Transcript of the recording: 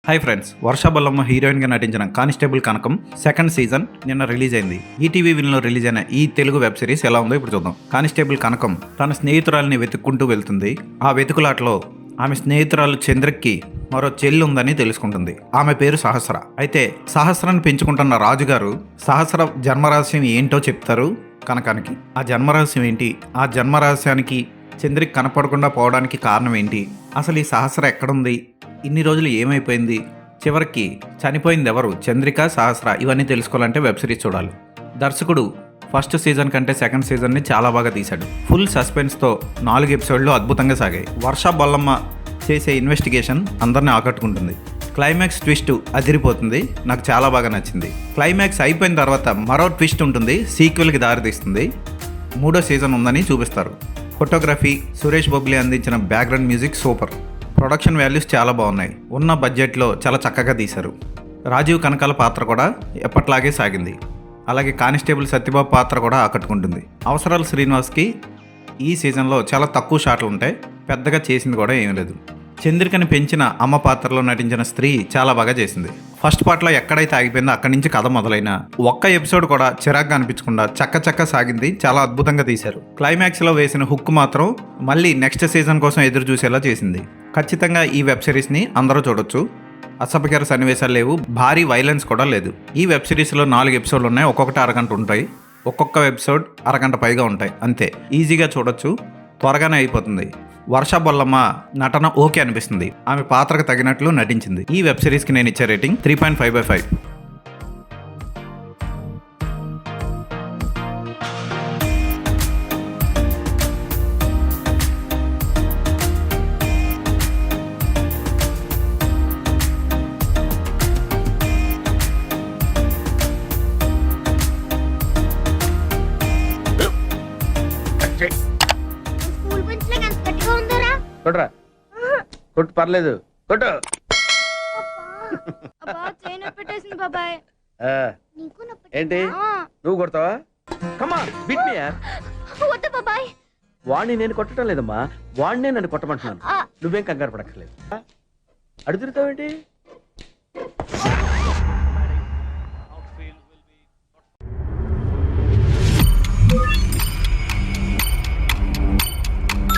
Hi friends, వర్ష బొల్లమ్మ హీరోయిన్గా నటించిన constable కనకం second season నిన్న రిలీజ్ అయింది. ఈటీవీ విన్లో రిలీజ్ అయిన ఈ తెలుగు వెబ్ సిరీస్ ఎలా ఉందో ఇప్పుడు చూద్దాం. కానిస్టేబుల్ కనకం తన స్నేహితురాలిని వెతుక్కుంటూ వెళ్తుంది. ఆ వెతుకులాటలో ఆమె స్నేహితురాలు చంద్రకి మరో చెల్లి ఉందని తెలుసుకుంటుంది. ఆమె పేరు సహస్ర. అయితే సహస్రాన్ని పెంచుకుంటున్న రాజుగారు సహస్ర జన్మరహస్యం ఏంటో చెప్తారు కనకానికి. ఆ జన్మరహస్యం ఏంటి, ఆ జన్మరహస్యానికి చంద్రికి కనపడకుండా పోవడానికి కారణం ఏంటి, అసలు ఈ సహస్ర ఎక్కడుంది, ఇన్ని రోజులు ఏమైపోయింది, చివరికి చనిపోయింది ఎవరు, చంద్రిక సహస్ర, ఇవన్నీ తెలుసుకోవాలంటే వెబ్ సిరీస్ చూడాలి. దర్శకుడు ఫస్ట్ సీజన్ కంటే సెకండ్ సీజన్ని చాలా బాగా తీశాడు. ఫుల్ సస్పెన్స్తో 4 ఎపిసోడ్లు అద్భుతంగా సాగాయి. వర్ష బొల్లమ్మ చేసే ఇన్వెస్టిగేషన్ అందరినీ ఆకట్టుకుంటుంది. క్లైమాక్స్ ట్విస్ట్ అదిరిపోతుంది. నాకు చాలా బాగా నచ్చింది. క్లైమాక్స్ అయిపోయిన తర్వాత మరో ట్విస్ట్ ఉంటుంది, సీక్వెల్కి దారితీస్తుంది. 3వ సీజన్ ఉందని చూపిస్తారు. ఫోటోగ్రఫీ, సురేష్ బొబ్లీ అందించిన background music super. Production values చాలా బాగున్నాయి. ఉన్న బడ్జెట్లో చాలా చక్కగా తీశారు. రాజీవ్ కనకాల పాత్ర కూడా ఎప్పట్లాగే సాగింది. అలాగే కానిస్టేబుల్ సత్యబాబు పాత్ర కూడా ఆకట్టుకుంటుంది. అవసరాలు శ్రీనివాస్కి ఈ సీజన్లో చాలా తక్కువ షాట్లు ఉంటాయి. పెద్దగా చేసింది కూడా ఏమీ లేదు. చంద్రికని పెంచిన అమ్మ పాత్రలో నటించిన స్త్రీ చాలా బాగా చేసింది. ఫస్ట్ పార్ట్లో ఎక్కడైతే ఆగిపోయిందో అక్కడి నుంచి కథ మొదలైన ఒక్క ఎపిసోడ్ కూడా చిరాగ్గా అనిపించకుండా చక్క సాగింది. చాలా అద్భుతంగా తీశారు. క్లైమాక్స్లో వేసిన హుక్ మాత్రం మళ్ళీ నెక్స్ట్ సీజన్ కోసం ఎదురు చూసేలా చేసింది. ఖచ్చితంగా ఈ వెబ్ సిరీస్ని అందరూ చూడొచ్చు. అసభ్యకర సన్నివేశాలు లేవు, భారీ వైలెన్స్ కూడా లేదు. ఈ వెబ్ సిరీస్లో 4 ఎపిసోడ్లు ఉన్నాయి. ఒక్కొక్కటి అరగంట ఉంటాయి. ఒక్కొక్క ఎపిసోడ్ అరగంట పైగా ఉంటాయి. అంతే, ఈజీగా చూడొచ్చు, త్వరగానే అయిపోతుంది. వర్ష బొల్లమ్మ నటన ఓకే అనిపిస్తుంది. ఆమె పాత్రకు తగినట్లు నటించింది. ఈ వెబ్ సిరీస్కి నేను ఇచ్చే రేటింగ్ 3.5/5. స్కూల్ బెంచ్ లో ఎంత గట్టిగా ఉందరా? కొట్రా, కొట్టు, పర్లేదు, కొట్టు. అబ్బా చేయి నొప్పి పెట్టేసింది బాబాయ్. ఆ, నీకు నొప్పి ఏంటి నువ్వు కొడతావా? కమాన్, బీట్ మీ యార్. వద్దు బాబాయ్. వాణ్ణి నేను కొట్టడం లేదమ్మా, వాణ్ణే నన్ను కొట్టమంటున్నాను. ఆ. నువ్వేం కంగారు పడక్కర్లేదు. అడుగుతావేంటి?